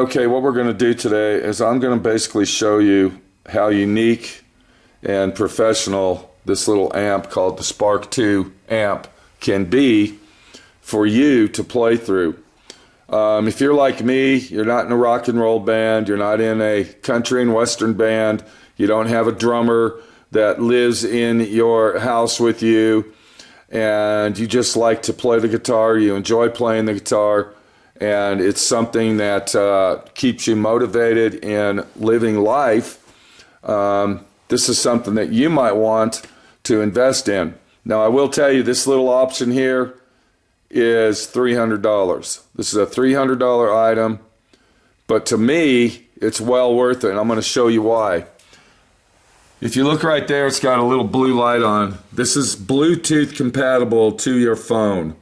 Okay, what we're going to do today is I'm going to basically show you how unique and professional this little amp called the Spark 2 amp can be for you to play through. If you're like me, you're not in a rock and roll band, you're not in a country and western band, you don't have a drummer that lives in your house with you, and you just like to play the guitar, you enjoy playing the guitar, and it's something that keeps you motivated in living life, this is something that you might want to invest in. Now, I will tell you, this little option here is $300. This is a $300 item, but to me, it's well worth it, and I'm going to show you why. If you look right there, it's got a little blue light on. This is Bluetooth compatible to your phone.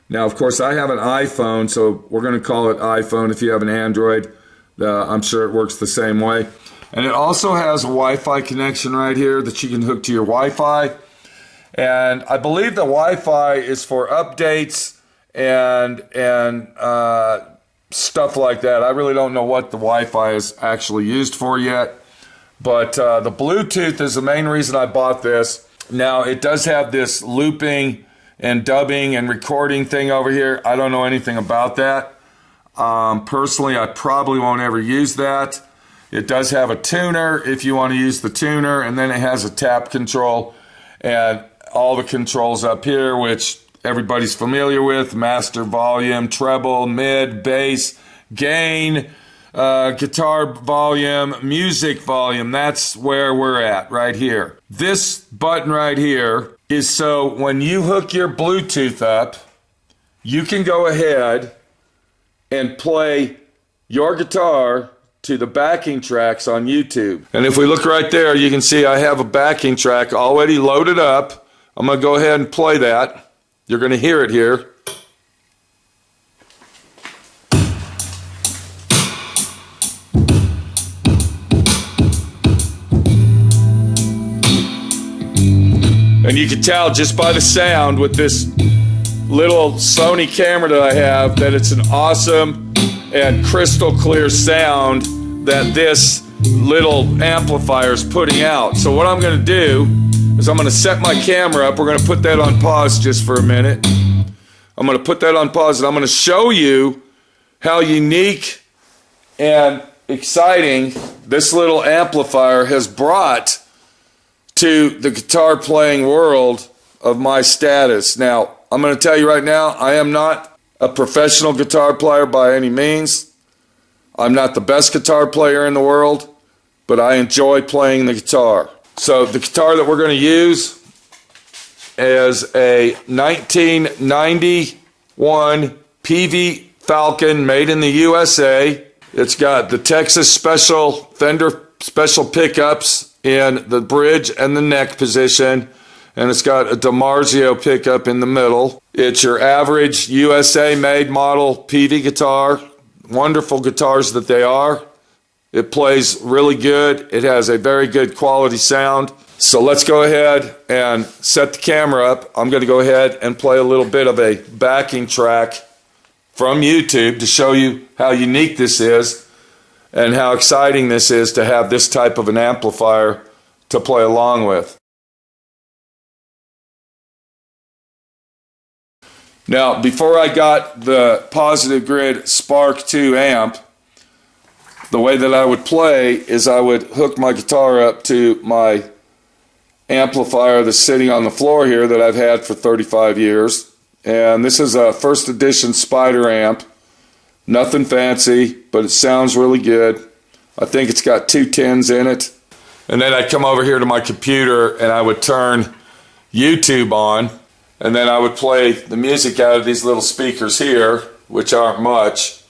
Now, of course, I have an iPhone, so we're going to call it iPhone. If you have an Android, I'm sure it works the same way. And it also has a Wi-Fi connection right here that you can hook to your Wi-Fi. And I believe the Wi-Fi is for updates and stuff like that. I really don't know what the Wi-Fi is actually used for yet. But the Bluetooth is the main reason I bought this. Now, it does have this looping and dubbing and recording thing over here. I don't know anything about that. Personally, I probably won't ever use that. It does have a tuner if you want to use the tuner, and then it has a tap control and all the controls up here, which everybody's familiar with: master, volume, treble, mid, bass, gain, guitar volume, music volume. That's where we're at right here. This button right here is so when you hook your Bluetooth up, you can go ahead and play your guitar to the backing tracks on YouTube. And if we look right there, you can see I have a backing track already loaded up. I'm going to go ahead and play that. You're going to hear it here. And you can tell just by the sound with this little Sony camera that I have that it's an awesome and crystal clear sound that this little amplifier is putting out. So what I'm going to do is I'm going to set my camera up. We're going to put that on pause just for a minute. I'm going to put that on pause, and I'm going to show you how unique and exciting this little amplifier has brought to the guitar playing world of my status. Now, I'm going to tell you right now, I am not a professional guitar player by any means. I'm not the best guitar player in the world, but I enjoy playing the guitar. So the guitar that we're going to use is a 1991 Peavey Falcon made in the USA. It's got the Texas Fender special pickups in the bridge and the neck position, and it's got a DiMarzio pickup in the middle. It's your average USA made model Peavey guitar. Wonderful guitars that they are. It plays really good. It has a very good quality sound. So let's go ahead and set the camera up. I'm going to go ahead and play a little bit of a backing track from YouTube to show you how unique this is and how exciting this is to have this type of an amplifier to play along with. Now, before I got the Positive Grid Spark 2 amp, the way that I would play is I would hook my guitar up to my amplifier that's sitting on the floor here that I've had for 35 years. And this is a first edition Spider amp. Nothing fancy, but it sounds really good. I think it's got 2 10s in it. And then I'd come over here to my computer and I would turn YouTube on, and then I would play the music out of these little speakers here, which aren't much,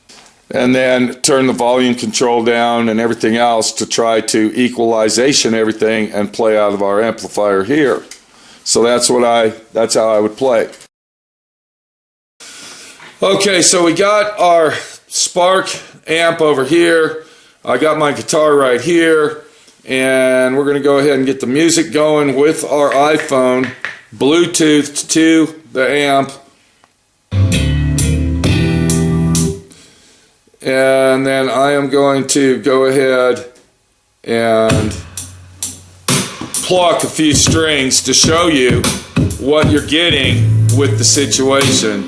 and then turn the volume control down and everything else to try to equalization everything and play out of our amplifier here. So that's how I would play. Okay, so we got our Spark amp over here. I got my guitar right here, and we're going to go ahead and get the music going with our iPhone, Bluetoothed to the amp. And then I am going to go ahead and pluck a few strings to show you what you're getting with the situation.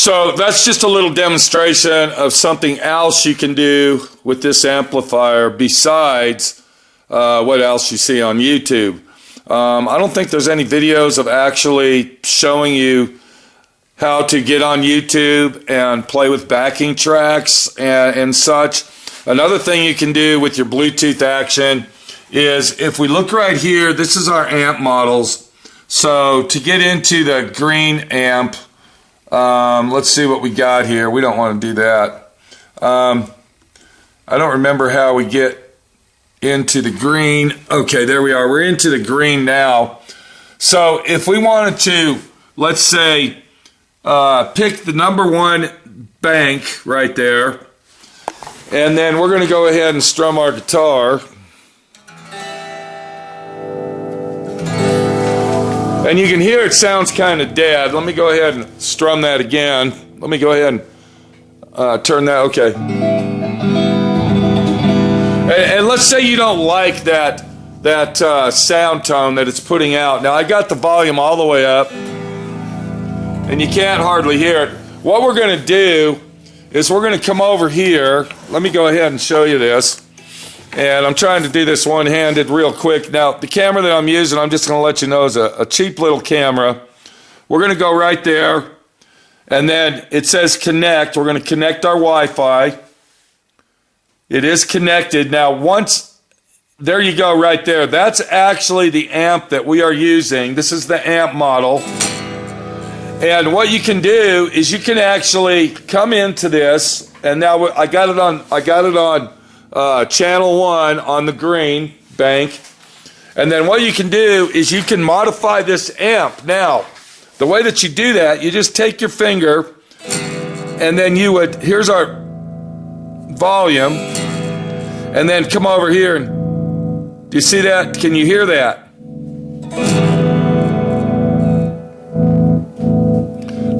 So that's just a little demonstration of something else you can do with this amplifier besides what else you see on YouTube. I don't think there's any videos of actually showing you how to get on YouTube and play with backing tracks and such. Another thing you can do with your Bluetooth action is, if we look right here, this is our amp models. So to get into the green amp, let's see what we got here. We don't want to do that. I don't remember how we get into the green. Okay, there we are. We're into the green now. So if we wanted to, let's say, pick the number 1 bank right there, and then we're going to go ahead and strum our guitar. And you can hear it sounds kind of dead. Let me go ahead and strum that again. Let me go ahead and turn that, okay. And let's say you don't like that sound tone that it's putting out. Now I got the volume all the way up, and you can't hardly hear it. What we're going to do is we're going to come over here. Let me go ahead and show you this. And I'm trying to do this one-handed real quick. Now, the camera that I'm using, I'm just going to let you know, is a cheap little camera. We're going to go right there, and then it says connect. We're going to connect our Wi-Fi. It is connected. Now, once, there you go right there. That's actually the amp that we are using. This is the amp model. And what you can do is you can actually come into this, and now I got it on channel 1 on the green bank. And then what you can do is you can modify this amp. Now, the way that you do that, you just take your finger, and then you would, here's our volume, and then come over here and Do you see that? Can you hear that?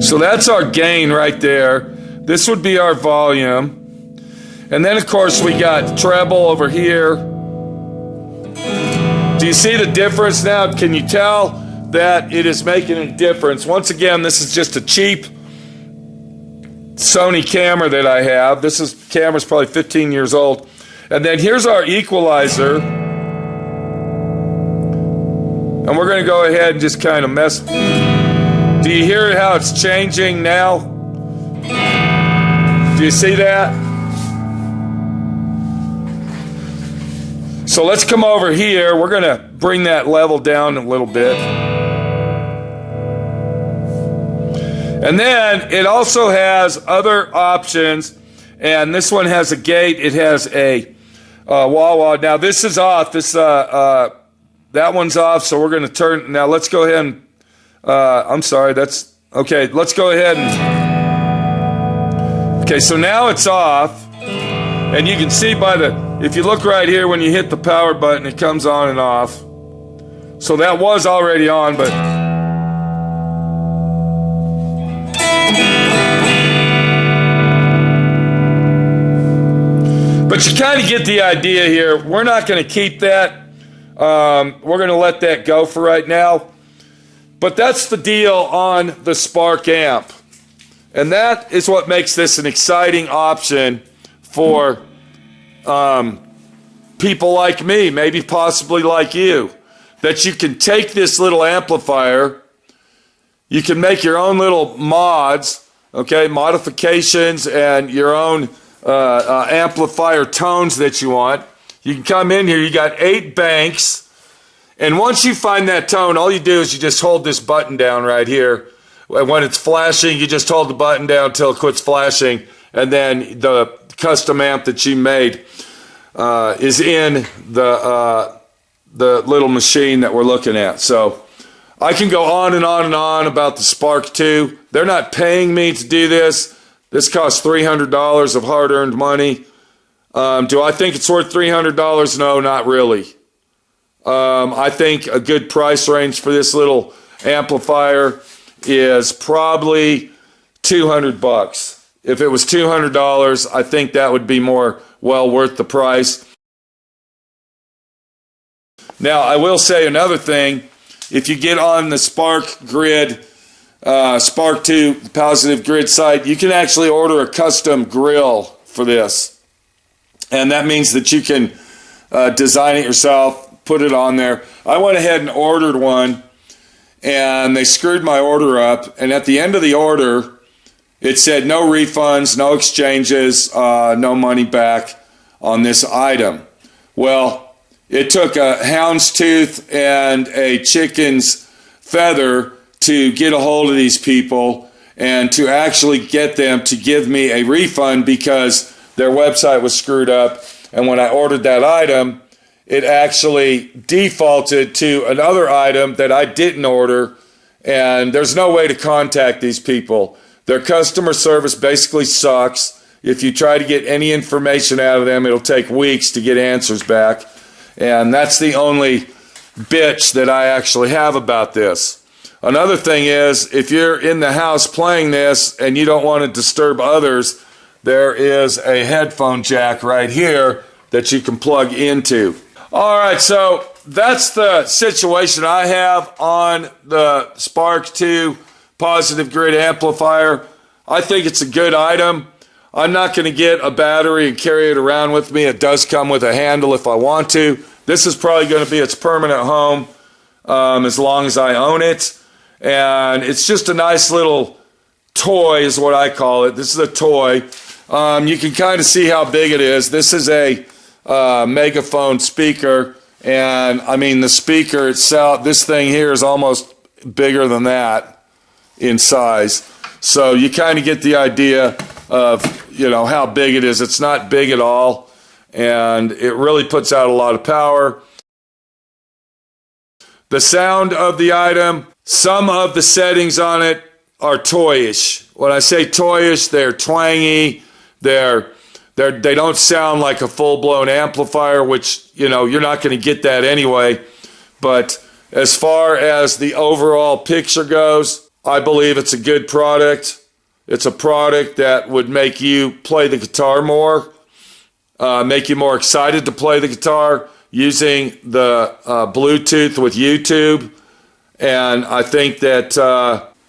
So that's our gain right there. This would be our volume. And then, of course, we got treble over here. Do you see the difference now? Can you tell that it is making a difference? Once again, this is just a cheap Sony camera that I have. Camera's probably 15 years old. And then here's our equalizer. And we're going to go ahead and just kind of mess. Do you hear how it's changing now? Do you see that? So let's come over here. We're going to bring that level down a little bit. And then it also has other options. And this one has a gate. It has a wah-wah. Now this is off. That one's off. So we're going to turn. Now let's go ahead and. I'm sorry. That's okay. Let's go ahead and. Okay. So now it's off. And you can see if you look right here, when you hit the power button, it comes on and off. So that was already on, but. But you kind of get the idea here. We're not going to keep that. We're going to let that go for right now. But that's the deal on the Spark amp. And that is what makes this an exciting option for people like me, maybe possibly like you, that you can take this little amplifier, you can make your own little mods, okay, modifications, and your own amplifier tones that you want. You can come in here, you got 8 banks, and once you find that tone, all you do is you just hold this button down right here. When it's flashing, you just hold the button down until it quits flashing, and then the custom amp that you made is in the little machine that we're looking at. So I can go on and on and on about the Spark 2. They're not paying me to do this. This costs $300 of hard-earned money. Do I think it's worth $300? No, not really. I think a good price range for this little amplifier is probably $200. If it was $200, I think that would be more well worth the price. Now, I will say another thing. If you get on the Spark Grid, Spark 2 Positive Grid site, you can actually order a custom grill for this. And that means that you can design it yourself, put it on there. I went ahead and ordered one, and they screwed my order up. And at the end of the order, it said no refunds, no exchanges, no money back on this item. Well, it took a hound's tooth and a chicken's feather to get a hold of these people and to actually get them to give me a refund because their website was screwed up. And when I ordered that item, it actually defaulted to another item that I didn't order. And there's no way to contact these people. Their customer service basically sucks. If you try to get any information out of them, it'll take weeks to get answers back. And that's the only bitch that I actually have about this. Another thing is, if you're in the house playing this and you don't want to disturb others, there is a headphone jack right here that you can plug into. All right, so that's the situation I have on the Spark 2 Positive Grid amplifier. I think it's a good item. I'm not going to get a battery and carry it around with me. It does come with a handle if I want to. This is probably going to be its permanent home as long as I own it. And it's just a nice little toy is what I call it. This is a toy. You can kind of see how big it is. This is a megaphone speaker. And I mean, the speaker itself, this thing here is almost bigger than that in size. So you kind of get the idea of, you know, how big it is. It's not big at all. And it really puts out a lot of power. The sound of the item, some of the settings on it are toyish. When I say toyish, they're twangy, they're They don't sound like a full-blown amplifier, which, you know, you're not going to get that anyway. But as far as the overall picture goes, I believe it's a good product. It's a product that would make you play the guitar more, make you more excited to play the guitar using the Bluetooth with YouTube. And I think that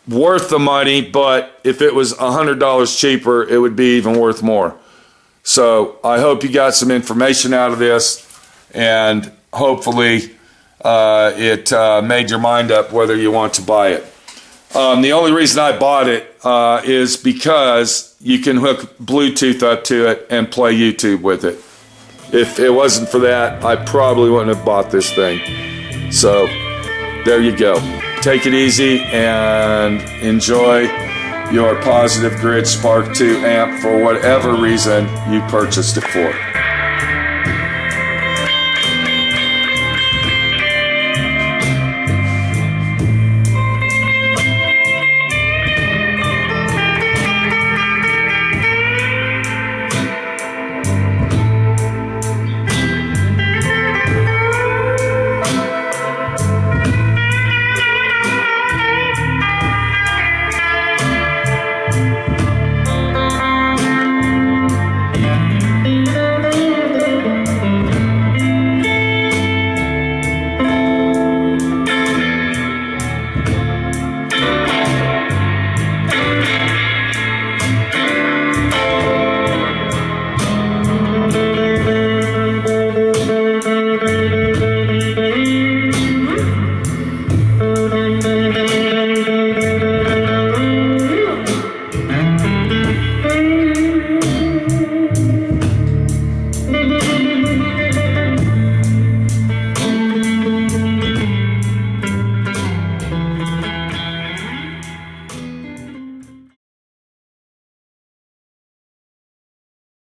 worth the money, but if it was $100 cheaper, it would be even worth more. So I hope you got some information out of this, and hopefully it made your mind up whether you want to buy it. The only reason I bought it is because you can hook Bluetooth up to it and play YouTube with it. If it wasn't for that, I probably wouldn't have bought this thing. So there you go. Take it easy and enjoy your Positive Grid Spark 2 amp for whatever reason you purchased it for.